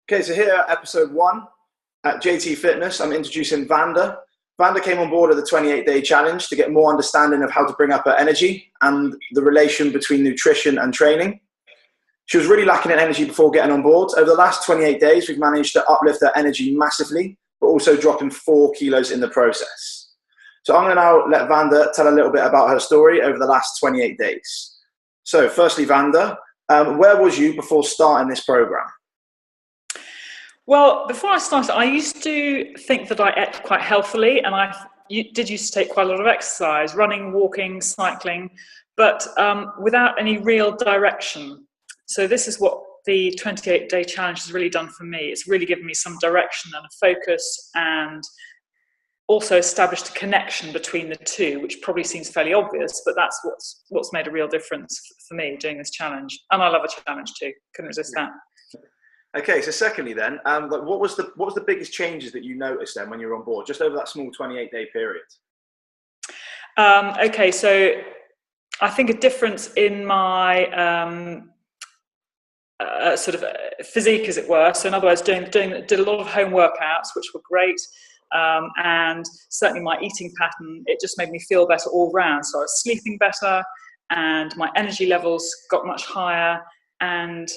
Okay, so here at episode 1 at JT Fitness, I'm introducing Vanda. Vanda came on board at the 28-day challenge to get more understanding of how to bring up her energy and the relation between nutrition and training. She was really lacking in energy before getting on board. Over the last 28 days, we've managed to uplift her energy massively, but also dropping 4 kilos in the process. So I'm going to now let Vanda tell a little bit about her story over the last 28 days. So firstly, Vanda, where was you before starting this program? Well, before I started, I used to think that I ate quite healthily, and I did used to take quite a lot of exercise, running, walking, cycling, but without any real direction. So this is what the 28-day challenge has really done for me. It's really given me some direction and a focus, and also established a connection between the two, which probably seems fairly obvious, but that's what's made a real difference for me doing this challenge. And I love a challenge too. Couldn't resist that. Okay, so secondly then, what was the biggest changes that you noticed then when you were on board, just over that small 28-day period? Okay, so I think a difference in my sort of physique, as it were. So in other words, did a lot of home workouts, which were great, and certainly my eating pattern, it just made me feel better all round. So I was sleeping better, and my energy levels got much higher. And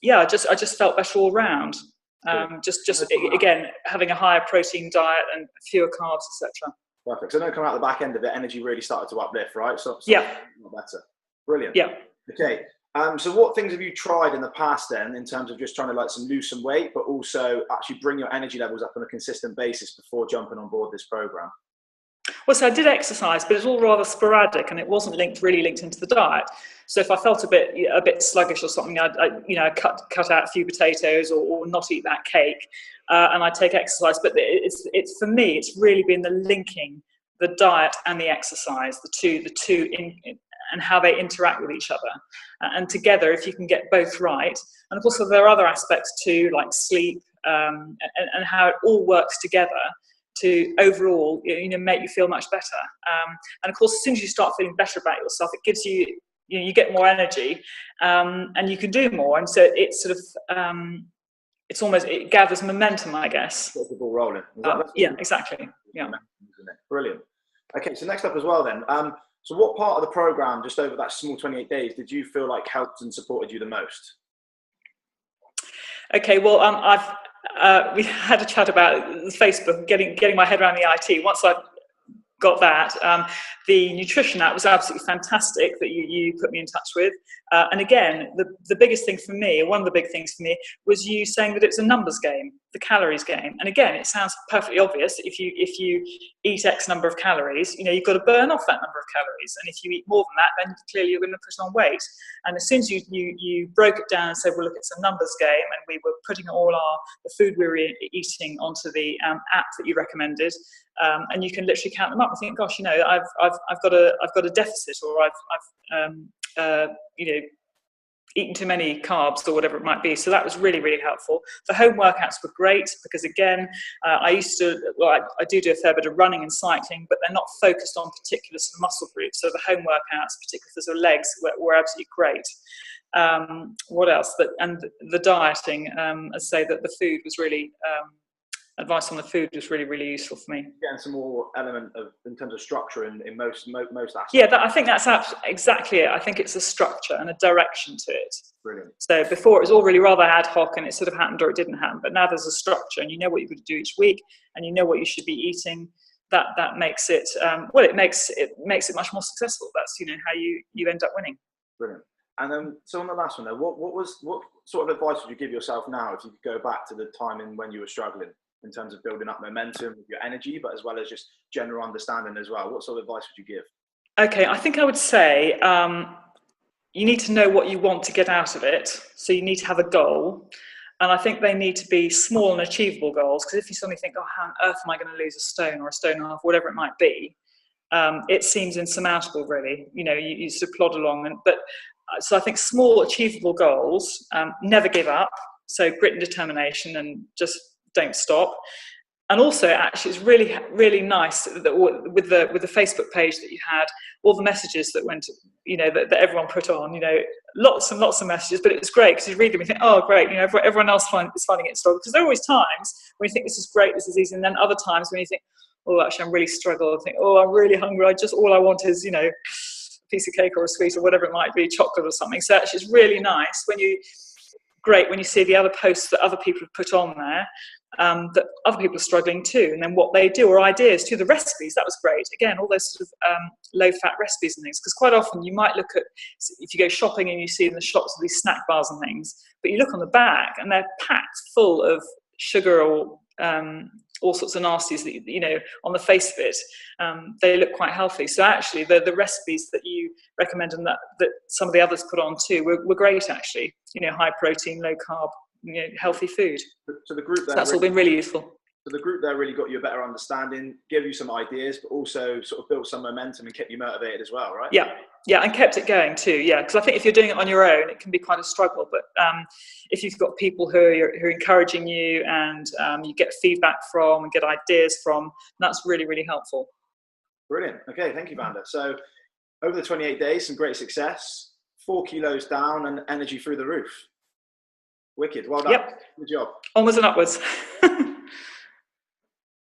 yeah, I just felt better all round. Again, having a higher protein diet and fewer carbs, etc. Perfect. So, coming out the back end of it, energy really started to uplift, right? So yeah, better. Brilliant. Yeah. Okay. So, what things have you tried in the past then, in terms of just trying to lose some weight, but also actually bring your energy levels up on a consistent basis before jumping on board this program? Well, so I did exercise, but it was all rather sporadic, and it wasn't really linked into the diet. So if I felt a bit sluggish or something, I'd cut out a few potatoes or not eat that cake, and I'd take exercise. But it's for me, it's really been the linking the diet and the exercise, the two and how they interact with each other, and together, if you can get both right. And of course, there are other aspects too, like sleep, and how it all works together to overall, make you feel much better. And of course, as soon as you start feeling better about yourself, it gives you, you get more energy, and you can do more. And so it's sort of, it gathers momentum, I guess. Get the ball rolling. Yeah, exactly. Yeah. Brilliant. Okay, so next up as well then. So what part of the program, just over that small 28 days, did you feel like helped and supported you the most? Okay, well, we had a chat about Facebook, getting my head around the IT. Once I got that, the nutrition app was absolutely fantastic that you put me in touch with. And again, the biggest thing for me, one of the big things for me, was you saying that it's a numbers game, the calories game. And again, it sounds perfectly obvious. If you eat X number of calories, you've got to burn off that number of calories. And if you eat more than that, then clearly you're going to put on weight. And as soon as you broke it down and said, well, look, it's a numbers game, and we were putting all the food we were eating onto the app that you recommended, and you can literally count them up and think, gosh, I've got a deficit, or I've eaten too many carbs, or whatever it might be. So that was really, really helpful. The home workouts were great because, again, I do a fair bit of running and cycling, but they're not focused on particular sort of muscle groups. So the home workouts, particularly for sort of legs, were absolutely great. What else? And the dieting, as I say, that the food was really, advice on the food was really, really useful for me. Getting some more element in terms of structure in most aspects. Yeah, I think that's exactly it. I think it's a structure and a direction to it. Brilliant. So before, it was all really rather ad hoc, and it sort of happened or it didn't happen. But now there's a structure, and you know what you're going to do each week, and you know what you should be eating. That makes it it makes it much more successful. That's how you end up winning. Brilliant. And so on the last one, though, what sort of advice would you give yourself now if you could go back to the time when you were struggling, in terms of building up momentum with your energy, but as well as just general understanding as well? What sort of advice would you give? Okay, I think I would say you need to know what you want to get out of it. So you need to have a goal. And I think they need to be small and achievable goals, because if you suddenly think, oh, how on earth am I going to lose a stone or a stone and a half, whatever it might be, it seems insurmountable, really. You sort of plod along. So I think small, achievable goals, never give up. So grit and determination, and just don't stop. And also, actually, it's really, really nice that with the Facebook page that you had, all the messages that went, that everyone put on, lots and lots of messages. But it was great because you read them and think, oh, great, everyone else is finding it struggle. Because there are always times when you think this is great, this is easy, and then other times when you think, oh, actually, I'm really struggling. I think, oh, I'm really hungry. All I want is, a piece of cake or a sweet or whatever it might be, chocolate or something. So actually, it's really nice when you see the other posts that other people have put on there. That other people are struggling too, and then what they do, or ideas too. The recipes, that was great. Again, all those sort of low-fat recipes and things, because quite often you might look at, if you go shopping and you see in the shops these snack bars and things, but you look on the back and they're packed full of sugar or all sorts of nasties that, on the face of it, they look quite healthy. So actually the recipes that you recommend and that some of the others put on too were great actually, high protein, low carb, healthy food. So the group there, that's all been really useful. So the group there really got you a better understanding, gave you some ideas, but also sort of built some momentum and kept you motivated as well, right? Yeah, and kept it going too. Yeah, because I think if you're doing it on your own, it can be quite a struggle. But if you've got people who are encouraging you and you get feedback from and get ideas from, that's really, really helpful. Brilliant. Okay, thank you, Vanda. So over the 28 days, some great success, 4 kilos down and energy through the roof. Wicked. Well done. Yep. Good job. Onwards and upwards.